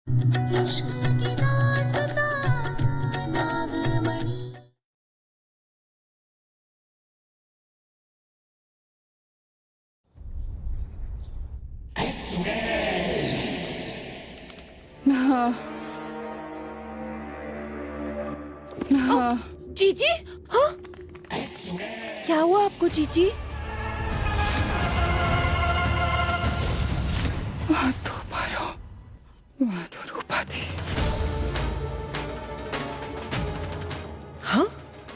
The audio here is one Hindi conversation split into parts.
इश्क की दास्तां नागमणि। हाँ, हाँ। जीजी, हाँ? क्या हुआ आपको जीजी? वहाँ तो पारो, वहाँ तो रूपा थी। हाँ?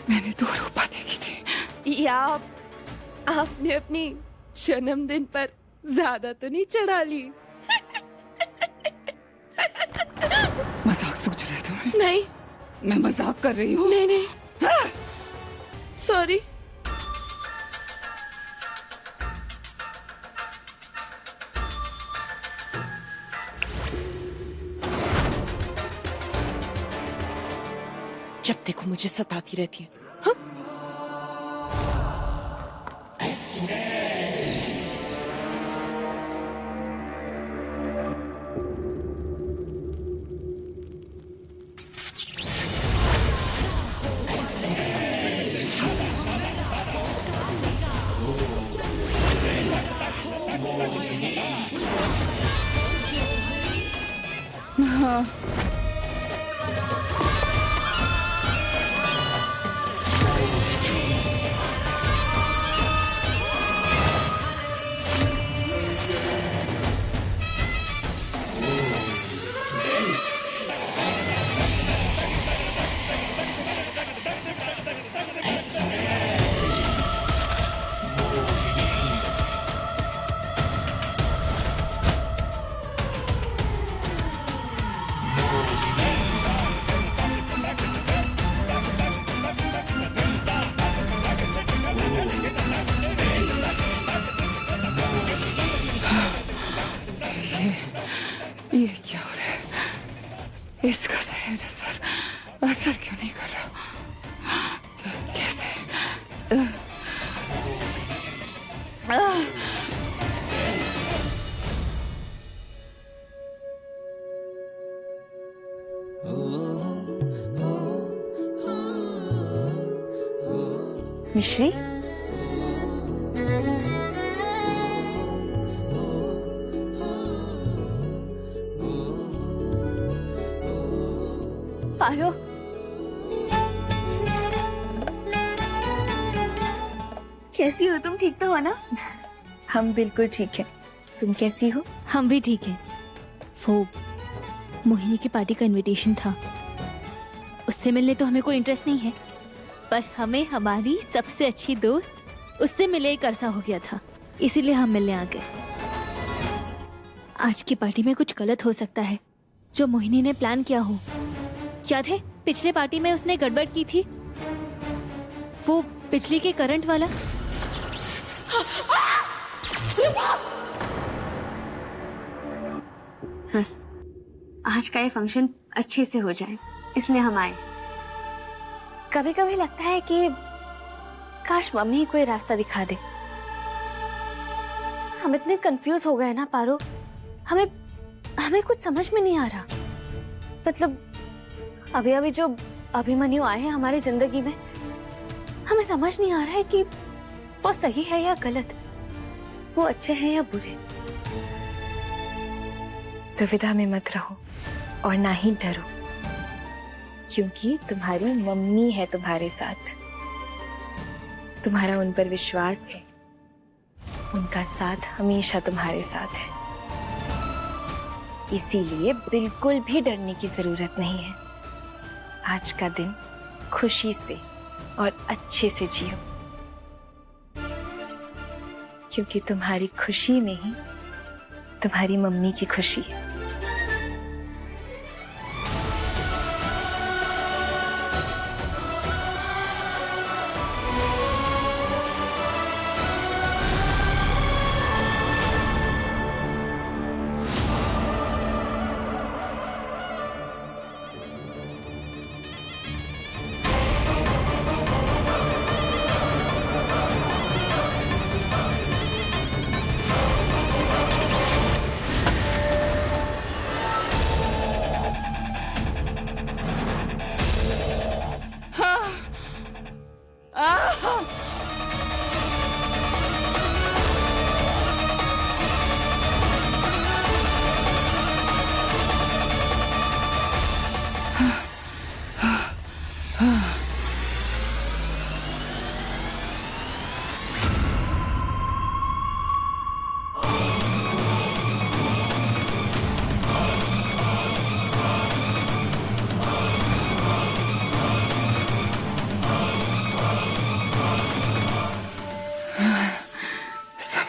मैंने तो रूपा देखी थी। या आपने अपनी जन्मदिन पर ज्यादा तो नहीं चढ़ा ली? मजाक सूझ रहा है तुम्हें? नहीं मैं मजाक कर रही हूँ। नहीं नहीं, सॉरी। जब देखो मुझे सताती रहती है। हाँ? हाँ। ये क्या हो रहा है? इसका सही असर क्यों नहीं कर रहा? कैसे? मिश्री, पारो, कैसी हो तुम? ठीक तो हो ना? हम बिल्कुल ठीक है। तुम कैसी हो? हम भी ठीक हैं। वो मोहिनी की पार्टी का इनविटेशन था, उससे मिलने तो हमें कोई इंटरेस्ट नहीं है, पर हमें हमारी सबसे अच्छी दोस्त उससे मिले एक अरसा हो गया था, इसीलिए हम मिलने आ गए। आज की पार्टी में कुछ गलत हो सकता है जो मोहिनी ने प्लान किया हो। याद है पिछले पार्टी में उसने गड़बड़ की थी, वो बिजली के करंट वाला। बस आज का ये फंक्शन अच्छे से हो जाए इसलिए हम आए। कभी कभी लगता है कि काश मम्मी कोई रास्ता दिखा दे। हम इतने कंफ्यूज हो गए ना पारो, हमें कुछ समझ में नहीं आ रहा। मतलब अभी अभी जो अभिमन्यु आए हैं हमारी जिंदगी में, हमें समझ नहीं आ रहा है कि वो सही है या गलत, वो अच्छे हैं या बुरे। दुविधा में मत रहो और ना ही डरो, क्योंकि तुम्हारी मम्मी है तुम्हारे साथ। तुम्हारा उन पर विश्वास है, उनका साथ हमेशा तुम्हारे साथ है, इसीलिए बिल्कुल भी डरने की जरूरत नहीं है। आज का दिन खुशी से और अच्छे से जियो, क्योंकि तुम्हारी खुशी में ही तुम्हारी मम्मी की खुशी है।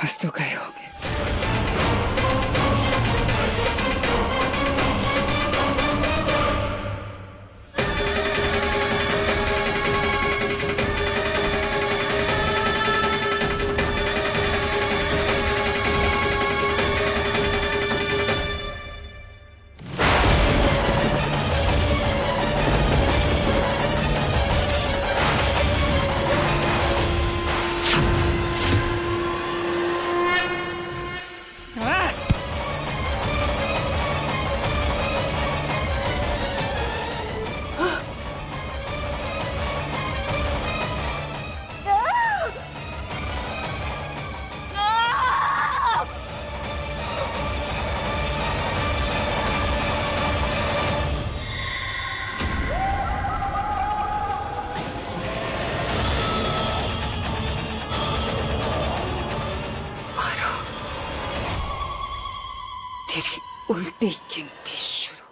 समझ तो गए होंगे। तेरी उल्टी गिनती शुरू।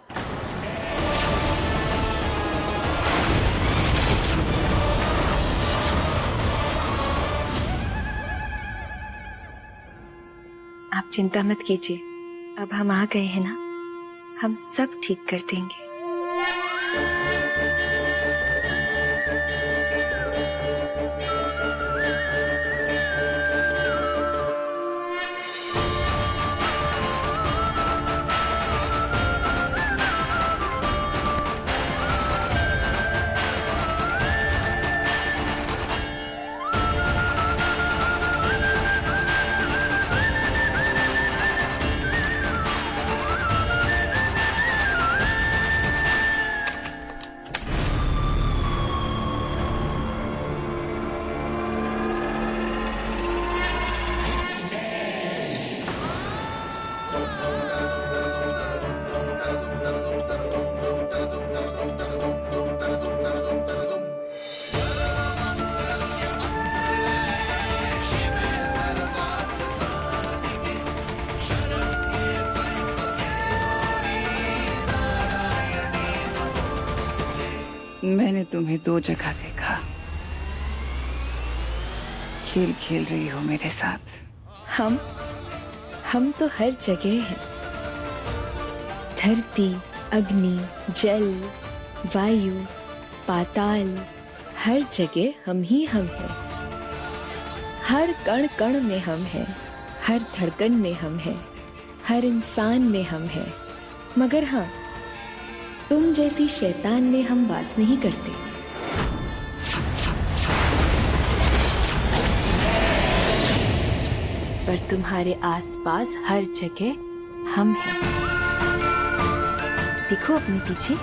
आप चिंता मत कीजिए, अब हम आ गए हैं ना, हम सब ठीक कर देंगे। मैंने तुम्हें 2 जगह देखा। खेल खेल रही हो मेरे साथ। हम तो हर जगह हैं। धरती, अग्नि, जल, वायु, पाताल, हर जगह हम ही हम हैं। हर कण कण में हम हैं, हर धड़कन में हम हैं, हर इंसान में हम हैं। मगर हाँ, तुम जैसी शैतान में हम वास नहीं करते। पर तुम्हारे आसपास हर जगह हम हैं। देखो अपने पीछे।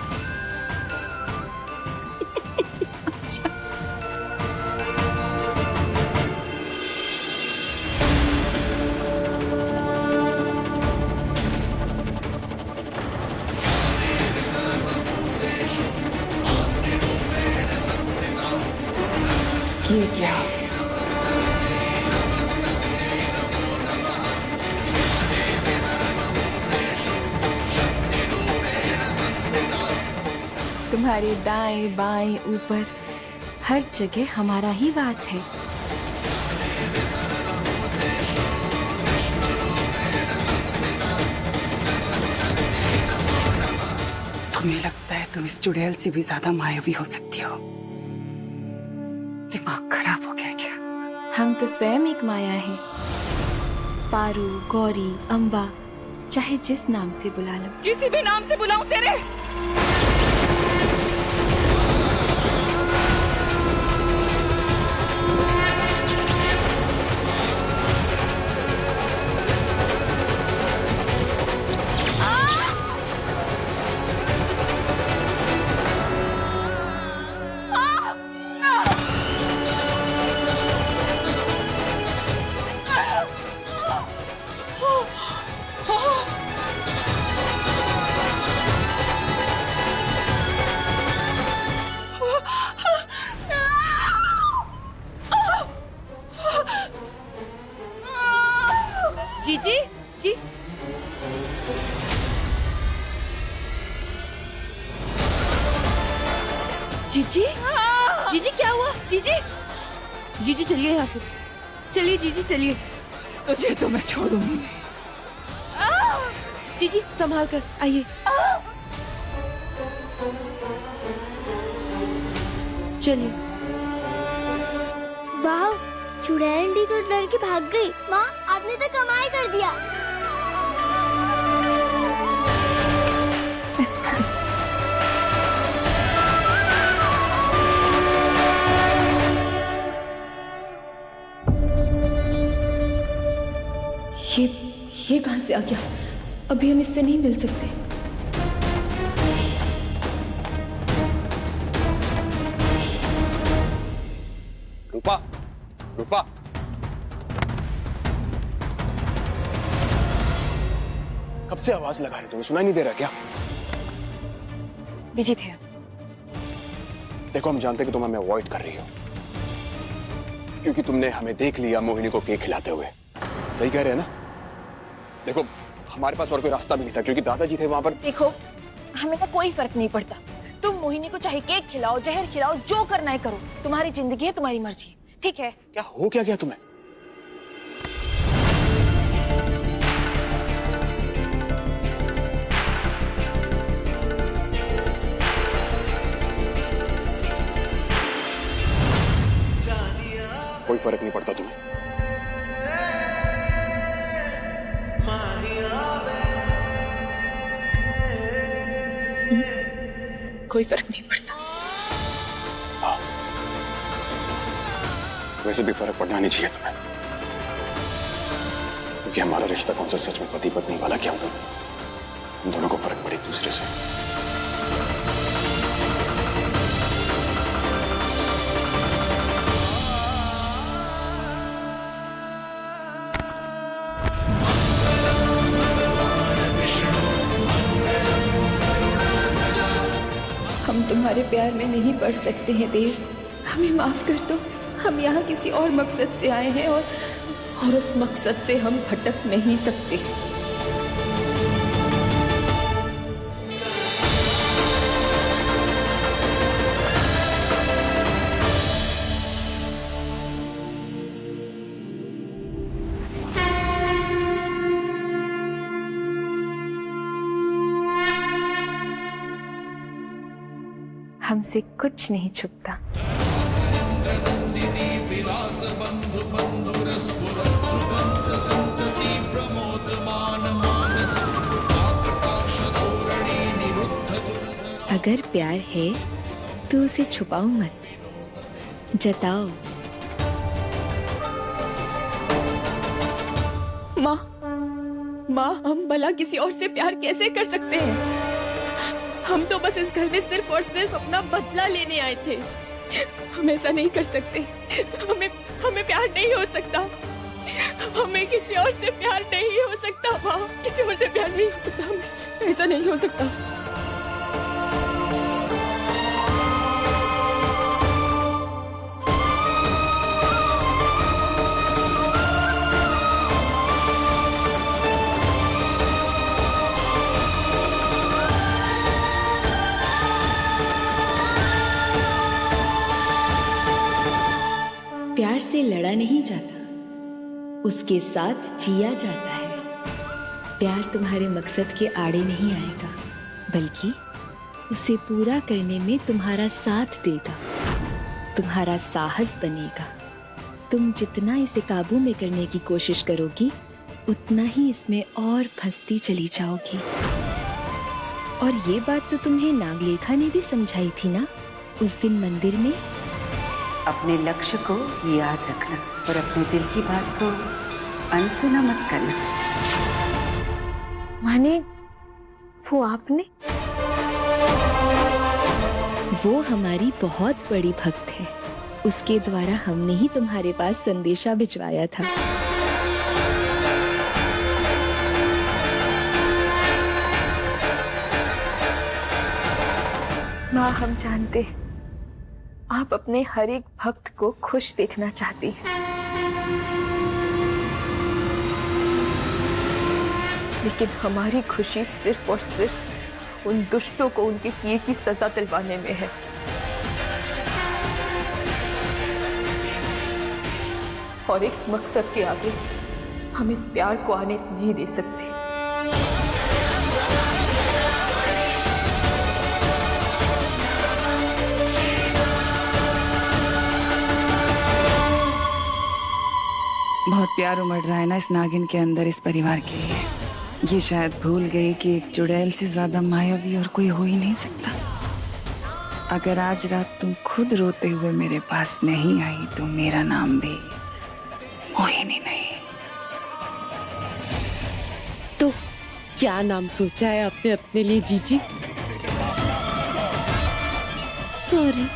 ये क्या? तुम्हारे दाएं बाएं ऊपर हर जगह हमारा ही वास है। तुम्हें लगता है तुम इस चुड़ैल से भी ज्यादा मायावी हो सकती हो? दिमाग खराब हो गया क्या? हम तो स्वयं एक माया है। पारू, गौरी, अम्बा, चाहे जिस नाम से बुला लो। किसी भी नाम से बुलाऊं तेरे? जीजी जी जीजी जीजी क्या हुआ? जीजी जीजी चलिए यहाँ से, चलिए जीजी चलिए। तुझे तो मैं छोड़ूंगी। जीजी संभाल कर आइए। चलिए। वाह, चुड़ैल दी तो डर के भाग गई। माँ, आपने तो कमाल कर दिया। ये कहां से आ गया? अभी हम इससे नहीं मिल सकते। रूपा, रूपा, कब से आवाज लगा रहे, तुम्हें सुनाई नहीं दे रहा क्या? बिजी थे। देखो, हम जानते कि तुम हमें अवॉइड कर रही हो क्योंकि तुमने हमें देख लिया मोहिनी को केक खिलाते हुए। सही कह रहे हैं ना? देखो, हमारे पास और कोई रास्ता भी नहीं था क्योंकि दादाजी थे वहां पर। देखो, हमें तो कोई फर्क नहीं पड़ता। तुम मोहिनी को चाहे केक खिलाओ, जहर खिलाओ, जो करना है करो। तुम्हारी जिंदगी है, तुम्हारी मर्जी है, ठीक है? क्या हो क्या गया तुम्हें? कोई फर्क नहीं पड़ता तुम्हें? कोई फर्क नहीं पड़ता। वैसे भी फर्क पड़ना नहीं चाहिए तुम्हें क्योंकि हमारा रिश्ता कौन सा सच में पति पत्नी वाला क्या होता? हम दोनों को फर्क पड़े एक दूसरे से। हम तुम्हारे प्यार में नहीं पड़ सकते हैं देव। हमें माफ कर दो। हम यहाँ किसी और मकसद से आए हैं और उस मकसद से हम भटक नहीं सकते। हमसे कुछ नहीं छुपता। अगर प्यार है तो उसे छुपाओ मत, जताओ। माँ, हम भला किसी और से प्यार कैसे कर सकते हैं? हम तो बस इस घर में सिर्फ और सिर्फ अपना बदला लेने आए थे। हम ऐसा नहीं कर सकते। हमें प्यार नहीं हो सकता। हमें किसी और से प्यार नहीं हो सकता। माँ, किसी और से प्यार नहीं हो सकता। हमें ऐसा नहीं हो सकता। प्यार से लड़ा नहीं जाता, उसके साथ जिया जाता है। प्यार तुम्हारे मकसद के आड़े नहीं आएगा, बल्कि उसे पूरा करने में तुम्हारा साथ देगा, तुम्हारा साहस बनेगा। तुम जितना इसे काबू में करने की कोशिश करोगी, उतना ही इसमें और फंसती चली जाओगी। और ये बात तो तुम्हें नागलेखा ने भी समझाई थी ना उस दिन मंदिर में। अपने लक्ष्य को याद रखना और अपने दिल की बात को अनसुना मत करना। माने वो आपने? वो हमारी बहुत बड़ी भक्त है। उसके द्वारा हमने ही तुम्हारे पास संदेशा भिजवाया था। माँ, हम जानते हैं आप अपने हर एक भक्त को खुश देखना चाहती हैं, लेकिन हमारी खुशी सिर्फ और सिर्फ उन दुष्टों को उनके किए की सजा दिलवाने में है। और इस मकसद के आगे हम इस प्यार को आने नहीं दे सकते। बहुत प्यार उमड़ रहा है ना इस नागिन के अंदर इस परिवार के लिए। ये शायद भूल गई कि एक चुड़ैल से ज्यादा मायावी और कोई हो ही नहीं सकता। अगर आज रात तुम खुद रोते हुए मेरे पास नहीं आई तो मेरा नाम भी मोहिनी नहीं। तो क्या नाम सोचा है आपने अपने लिए जीजी? सॉरी।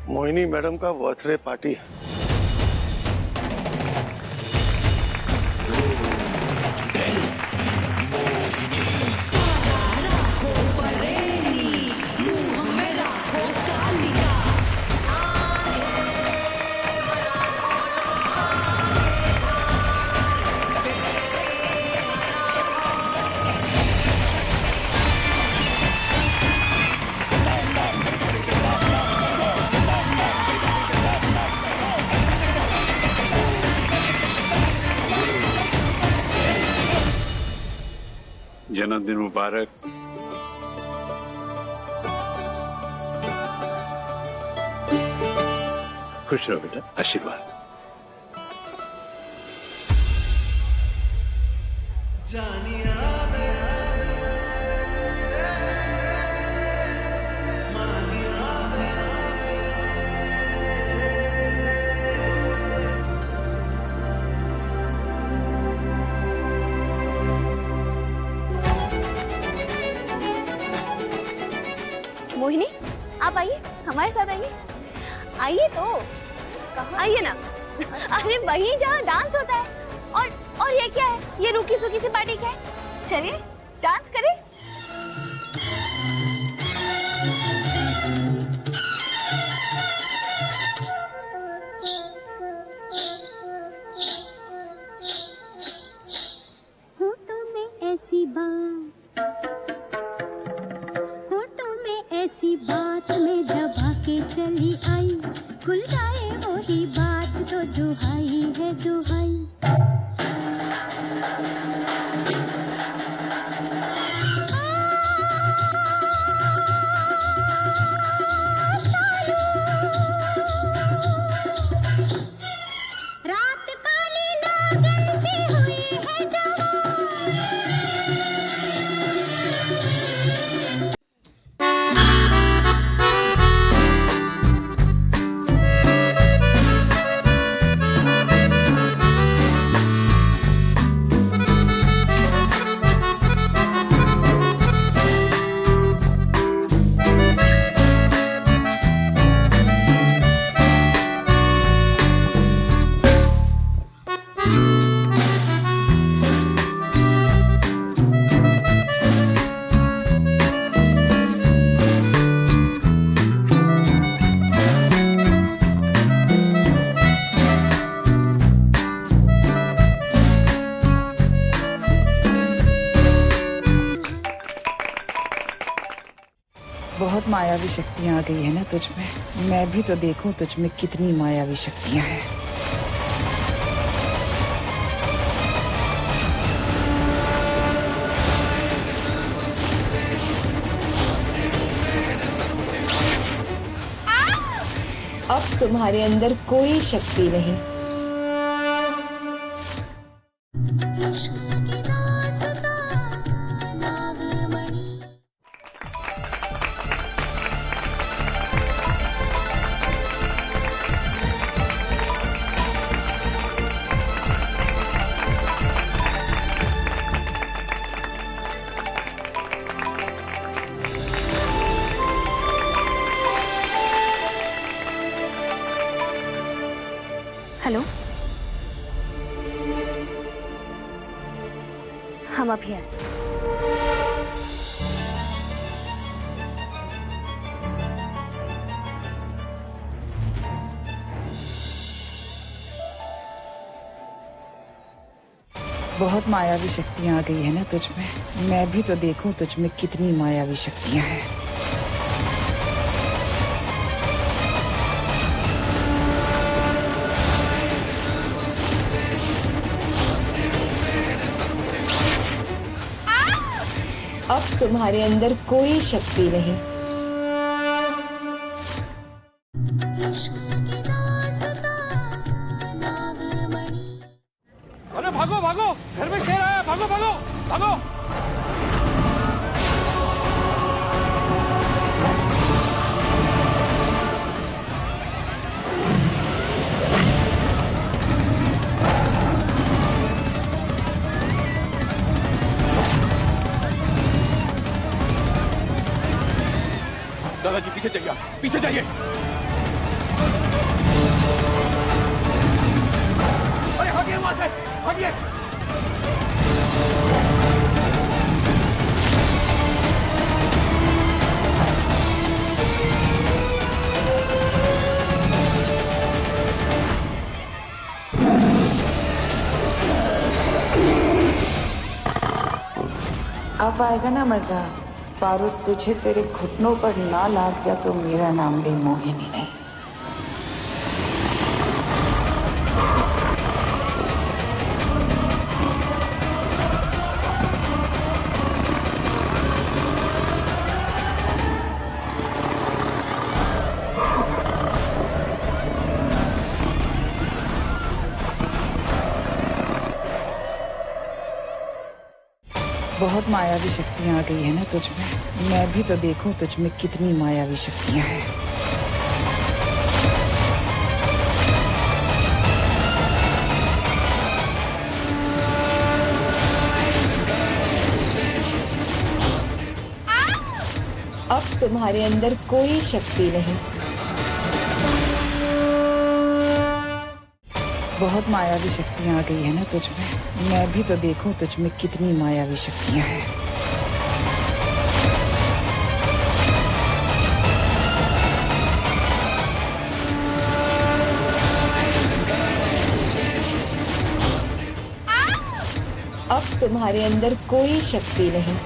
मोहिनी मैडम का बर्थडे पार्टी है। जन्मदिन मुबारक। खुश रहो बेटा, आशीर्वाद। मोहिनी, आप आइए, हमारे साथ आइए। आइए तो, आइए ना। अरे वही जहाँ डांस होता है। और ये क्या है? ये रूखी सूखी सी पार्टी क्या है? चलिए डांस करें। होठों में ऐसी बात, होठों में ऐसी बात में दबा के चली आई, खुल जाए वही बात तो दुहाई है दुहाई। रात काली नागिन सी हुई है जवान। बहुत मायावी शक्तियां आ गई है ना तुझ में। मैं भी तो देखूं तुझ में कितनी मायावी शक्तियां हैं। अब तुम्हारे अंदर कोई शक्ति नहीं। इश्क की दास्तां नागमणि। हम अभी आए। बहुत मायावी शक्तियां आ गई है ना तुझ में। मैं भी तो देखूं तुझ में कितनी मायावी शक्तियां हैं। अब तुम्हारे अंदर कोई शक्ति नहीं। इश्क की दास्तां नागमणि। अरे भागो भागो, घर में शेर आया, भागो भागो भागो। दादाजी पीछे जाइए, पीछे जाइए। अरे हटिए वहां से, हटिए। अब आएगा ना मजा। पारो तुझे तेरे घुटनों पर ना ला दिया तो मेरा नाम भी मोहिनी नहीं। बहुत मायावी शक्तियां आ गई है ना तुझ में। मैं भी तो देखूं तुझ में कितनी मायावी शक्तियां हैं। अब तुम्हारे अंदर कोई शक्ति नहीं। बहुत मायावी शक्तियां आ गई है ना तुझ में। मैं भी तो देखूं तुझ में कितनी मायावी शक्तियां हैं। अब तुम्हारे अंदर कोई शक्ति नहीं।